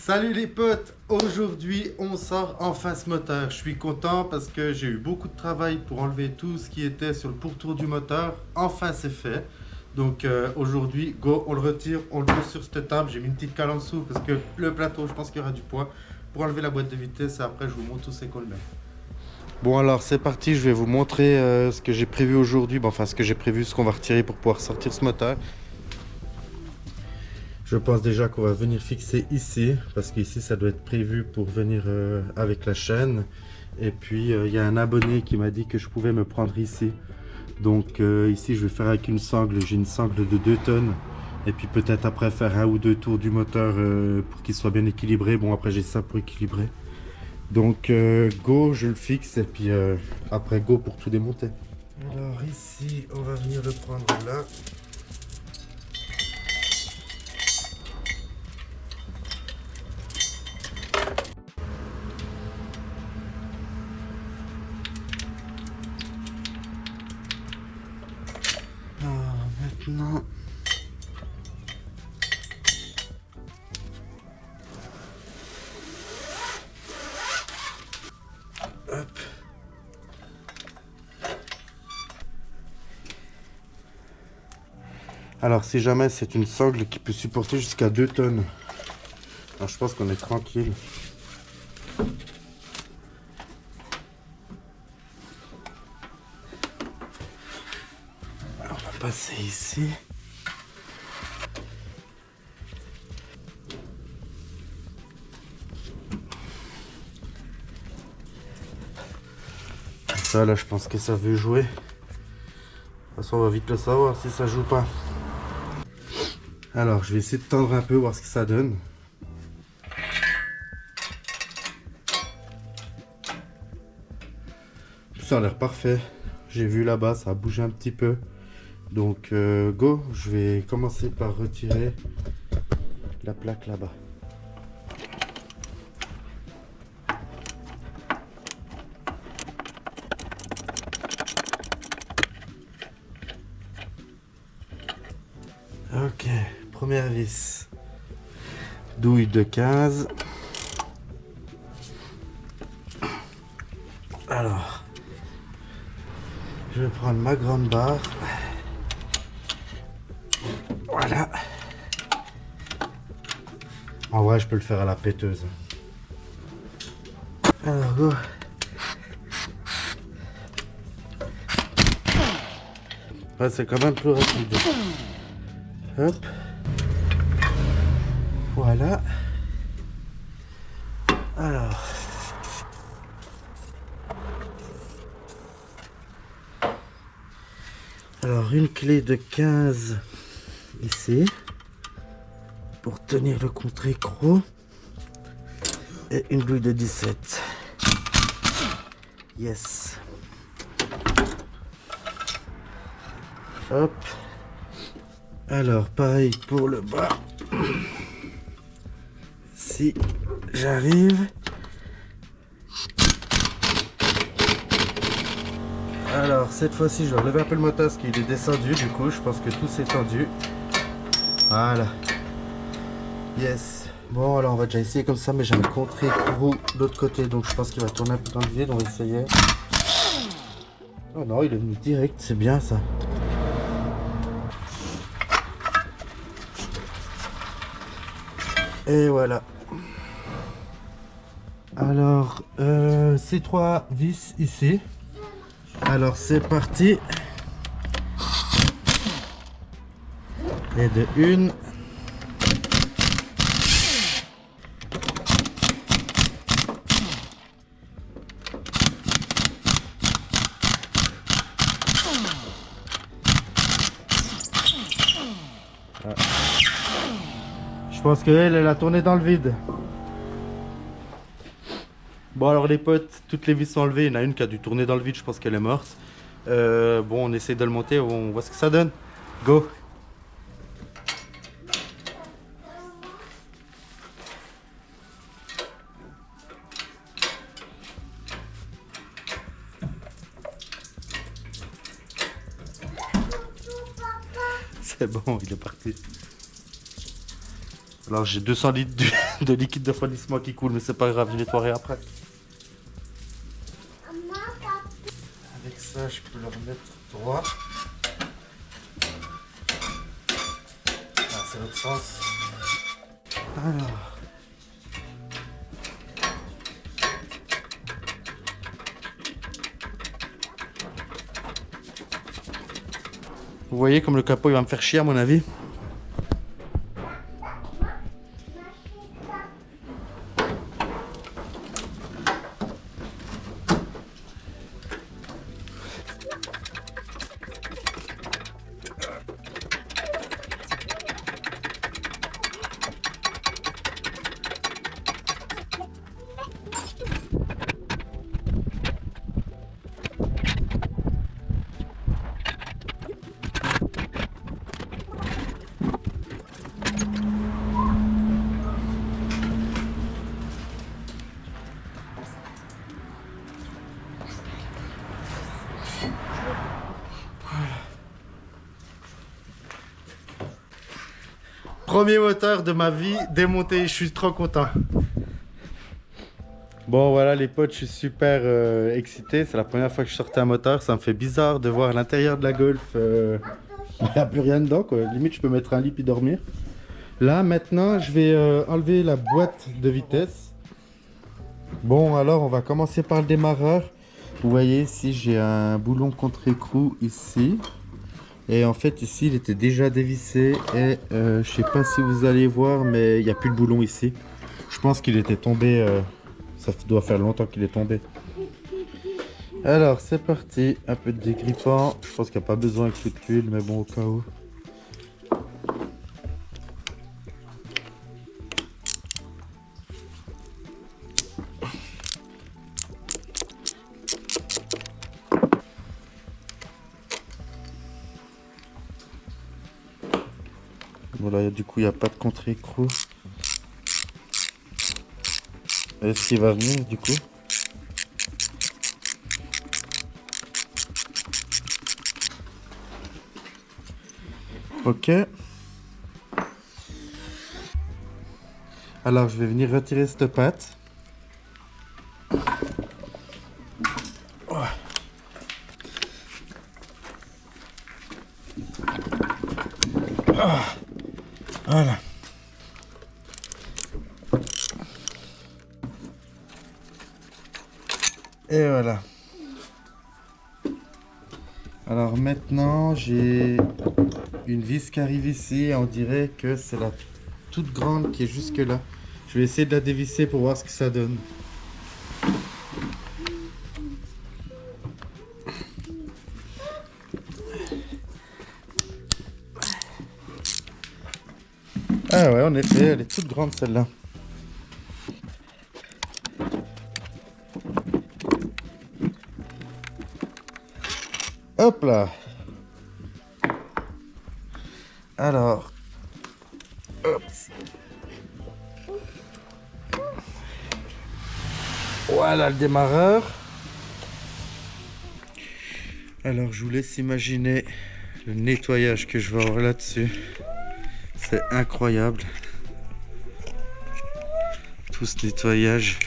Salut les potes, aujourd'hui on sort enfin ce moteur. Je suis content parce que j'ai eu beaucoup de travail pour enlever tout ce qui était sur le pourtour du moteur. Enfin c'est fait. Donc aujourd'hui, go, on le retire, on le pose sur cette table. J'ai mis une petite cale en dessous parce que le plateau, je pense qu'il y aura du poids pour enlever la boîte de vitesse et après je vous montre où c'est qu'on le met. Bon alors c'est parti, je vais vous montrer ce que j'ai prévu aujourd'hui. Bon, enfin ce que j'ai prévu, ce qu'on va retirer pour pouvoir sortir ce moteur. Je pense déjà qu'on va venir fixer ici, parce qu'ici ça doit être prévu pour venir avec la chaîne. Et puis il y a un abonné qui m'a dit que je pouvais me prendre ici. Donc ici je vais faire avec une sangle, j'ai une sangle de 2 tonnes. Et puis peut-être après faire 1 ou 2 tours du moteur pour qu'il soit bien équilibré. Bon après j'ai ça pour équilibrer. Donc go, je le fixe et puis après go pour tout démonter. Alors ici on va venir le prendre là. Maintenant, hop. Alors si jamais c'est une sangle qui peut supporter jusqu'à 2 tonnes, alors je pense qu'on est tranquille. Alors, on va passer ici. Ça là je pense que ça veut jouer. De toute façon on va vite le savoir si ça joue pas. Alors je vais essayer de tendre un peu, voir ce que ça donne. Ça a l'air parfait. J'ai vu là-bas, ça a bougé un petit peu. Donc go, je vais commencer par retirer la plaque là-bas. Ok, première vis. Douille de 15. Alors, je vais prendre ma grande barre. Voilà. En vrai, je peux le faire à la péteuse. Alors, go. Ouais, c'est quand même plus rapide. Hop. Voilà. Alors une clé de 15 ici pour tenir le contre-écrou et une douille de 17. Yes. Hop. Alors pareil pour le bas. Si j'arrive. Alors cette fois-ci je vais relever un peu le moteur parce qu'il est descendu, du coup je pense que tout s'est tendu. Voilà. Yes. Bon alors on va déjà essayer comme ça, mais j'ai un contre-écrou de l'autre côté, donc je pense qu'il va tourner un peu dans le vide. On va essayer. Oh non, il est venu direct, c'est bien ça. Et voilà. Alors ces 3 vis ici. Alors c'est parti. Et de une. Ah. Je pense qu'elle a tourné dans le vide. Bon alors les potes, toutes les vis sont enlevées. Il y en a une qui a dû tourner dans le vide, je pense qu'elle est morte. Bon, on essaie de le monter, on voit ce que ça donne. Go. C'est bon, il est parti. Alors j'ai 200 litres de liquide de refroidissement qui coule, mais c'est pas grave, je nettoierai après. Avec ça, je peux le remettre droit. Ah, c'est l'autre sens. Alors. Vous voyez comme le capot il va me faire chier à mon avis. Premier moteur de ma vie démonté, je suis trop content. Bon voilà les potes, je suis super excité, c'est la première fois que je sortais un moteur, ça me fait bizarre de voir l'intérieur de la Golf, il n'y a plus rien dedans quoi, limite je peux mettre un lit puis dormir. Là maintenant je vais enlever la boîte de vitesse. Bon alors on va commencer par le démarreur. Vous voyez ici j'ai un boulon contre-écrou ici. Et en fait ici il était déjà dévissé et je sais pas si vous allez voir mais il n'y a plus de boulon ici. Je pense qu'il était tombé, ça doit faire longtemps qu'il est tombé. Alors c'est parti, un peu de dégrippant. Je pense qu'il n'y a pas besoin de coup de tuile mais bon au cas où. Voilà, du coup il n'y a pas de contre-écrou. Est-ce qu'il va venir du coup? Ok. Alors je vais venir retirer cette patte. Voilà. Et voilà. Alors maintenant j'ai une vis qui arrive ici et on dirait que c'est la toute grande qui est jusque là. Je vais essayer de la dévisser pour voir ce que ça donne. Ah ouais, en effet, elle est toute grande celle-là. Hop là. Alors. Hop. Voilà le démarreur. Alors je vous laisse imaginer le nettoyage que je vais avoir là-dessus. C'est incroyable. Tout ce nettoyage.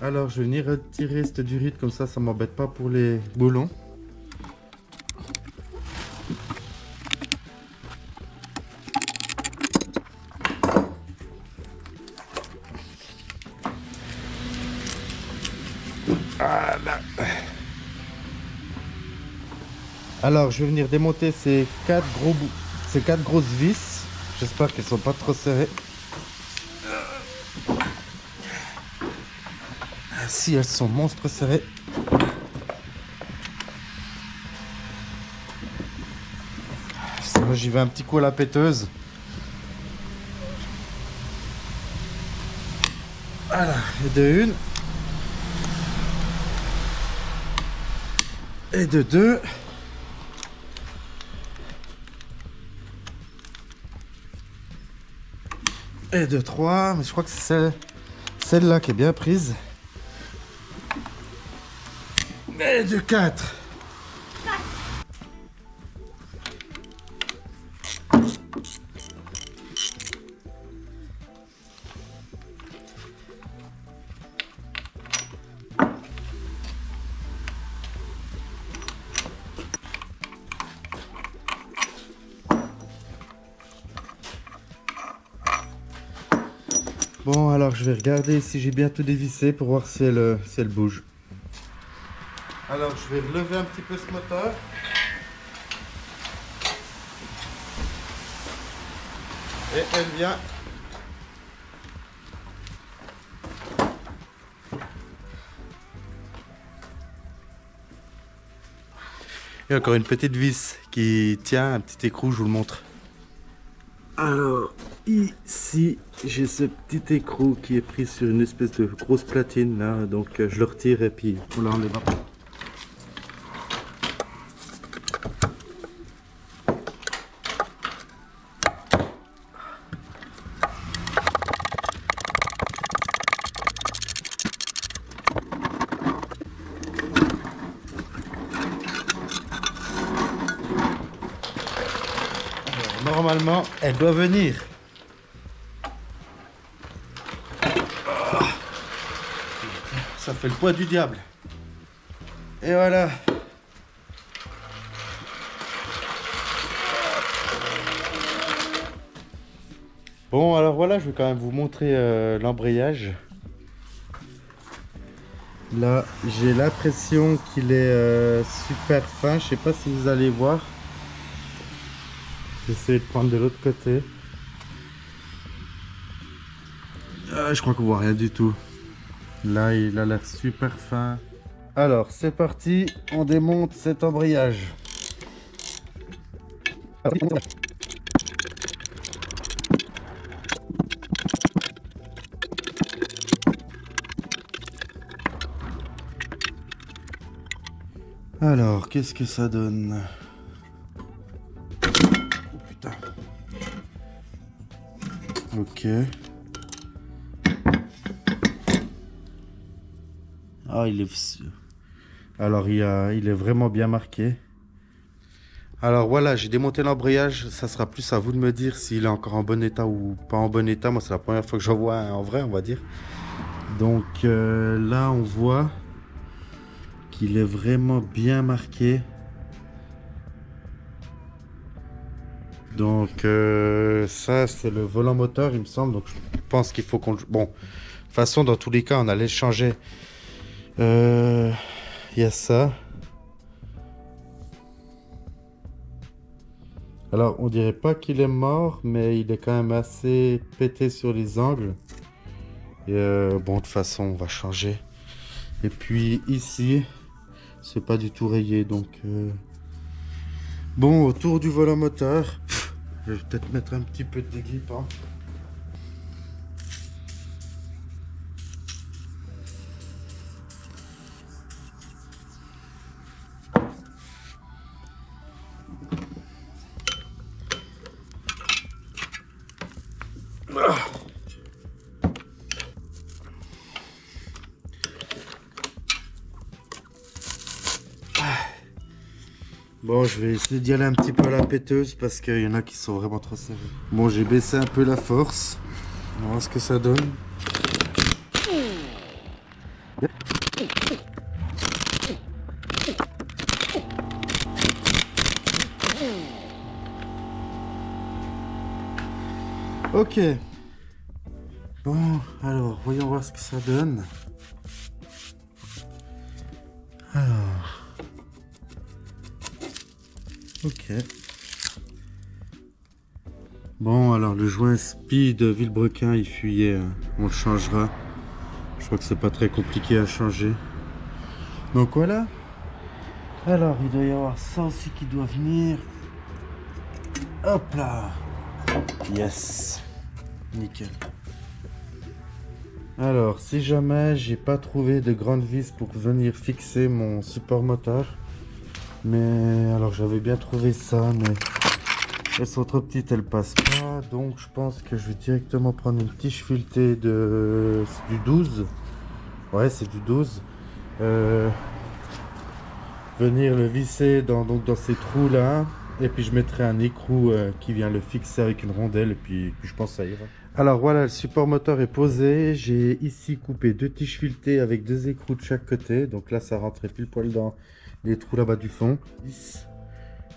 Alors je vais venir retirer cette durite comme ça m'embête pas pour les boulons. Voilà. Alors je vais venir démonter ces quatre grosses vis. J'espère qu'elles sont pas trop serrées. Si elles sont monstres serrées. Sinon j'y vais un petit coup à la péteuse. Voilà, et de une. Et de deux. Et de trois. Mais je crois que c'est celle-là qui est bien prise. Et de 4. Bon, alors je vais regarder si j'ai bien tout dévissé pour voir si elle bouge. Alors je vais relever un petit peu ce moteur. Et elle vient. Et encore une petite vis qui tient un petit écrou, je vous le montre. Alors ici j'ai ce petit écrou qui est pris sur une espèce de grosse platine là, donc je le retire et puis on l'enlève. Normalement, elle doit venir. Ça fait le poids du diable. Et voilà. Bon, alors voilà, je vais quand même vous montrer l'embrayage. Là, j'ai l'impression qu'il est super fin. Je sais pas si vous allez voir. J'essaie de prendre de l'autre côté. Je crois qu'on voit rien du tout. Là, il a l'air super fin. Alors, c'est parti. On démonte cet embrayage. Alors, qu'est-ce que ça donne? Oh putain. Ok. Ah, il est... Alors, il est vraiment bien marqué. Alors voilà, j'ai démonté l'embrayage. Ça sera plus à vous de me dire s'il est encore en bon état ou pas en bon état. Moi, c'est la première fois que j'en vois un en vrai, on va dire. Donc là, on voit qu'il est vraiment bien marqué. Donc ça, c'est le volant moteur, il me semble. Donc je pense qu'il faut qu'on... Bon, de toute façon, dans tous les cas, on allait le changer. Il y a ça. Alors, on dirait pas qu'il est mort, mais il est quand même assez pété sur les angles. Et bon, de toute façon, on va changer. Et puis ici, c'est pas du tout rayé, donc... Bon, autour du volant moteur, je vais peut-être mettre un petit peu de dégrippe, hein. Bon, je vais essayer d'y aller un petit peu à la péteuse parce qu'il y en a qui sont vraiment trop serrés. Bon, j'ai baissé un peu la force. On va voir ce que ça donne. Ok. Bon, alors, voyons voir ce que ça donne. Alors. Ok. Bon, alors le joint speed Villebrequin, il fuyait. On le changera. Je crois que c'est pas très compliqué à changer. Donc voilà. Alors, il doit y avoir ça aussi qui doit venir. Hop là. Yes. Nickel. Alors, si jamais j'ai pas trouvé de grande vis pour venir fixer mon support moteur, mais alors j'avais bien trouvé ça, mais elles sont trop petites, elles passent pas, donc je pense que je vais directement prendre une tige filetée de... c'est du 12. Ouais, c'est du 12. Venir le visser dans ces trous là, et puis je mettrai un écrou qui vient le fixer avec une rondelle, et puis je pense que ça ira. Alors voilà, le support moteur est posé. J'ai ici coupé 2 tiges filetées avec 2 écrous de chaque côté. Donc là, ça rentrait pile poil dans les trous là-bas du fond.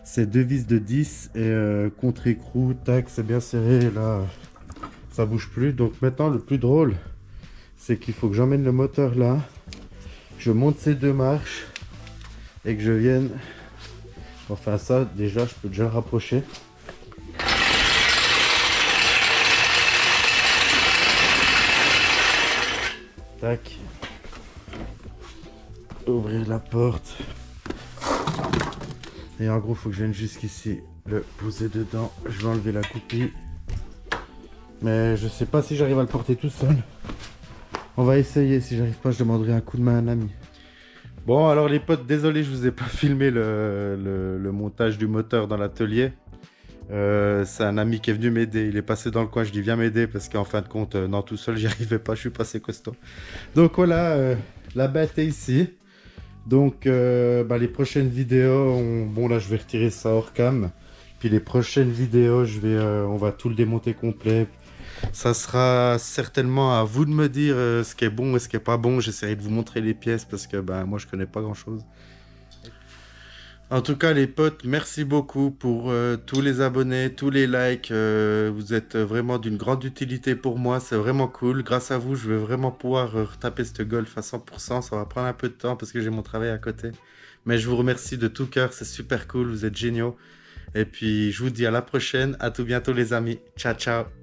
C'est 2 vis de 10 et contre-écrou, tac, c'est bien serré. Là, ça bouge plus. Donc maintenant le plus drôle, c'est qu'il faut que j'emmène le moteur là, je monte ces 2 marches et que je vienne, enfin ça déjà je peux déjà le rapprocher. Tac, ouvrir la porte et en gros faut que je vienne jusqu'ici le poser dedans. Je vais enlever la coupille, mais je sais pas si j'arrive à le porter tout seul. On va essayer, si j'arrive pas je demanderai un coup de main à un ami. Bon alors les potes, désolé je vous ai pas filmé le montage du moteur dans l'atelier. C'est un ami qui est venu m'aider, il est passé dans le coin, je dis viens m'aider parce qu'en fin de compte non tout seul j'y arrivais pas, je suis pas assez costaud. Donc voilà, la bête est ici. Donc les prochaines vidéos, bon là je vais retirer ça hors cam. Puis les prochaines vidéos, on va tout le démonter complet. Ça sera certainement à vous de me dire ce qui est bon et ce qui est pas bon. J'essaierai de vous montrer les pièces parce que moi je connais pas grand chose. En tout cas les potes, merci beaucoup pour tous les abonnés, tous les likes. Vous êtes vraiment d'une grande utilité pour moi, c'est vraiment cool. Grâce à vous, je vais vraiment pouvoir retaper cette Golf à 100%. Ça va prendre un peu de temps parce que j'ai mon travail à côté. Mais je vous remercie de tout cœur, c'est super cool, vous êtes géniaux. Et puis je vous dis à la prochaine, à tout bientôt les amis. Ciao ciao.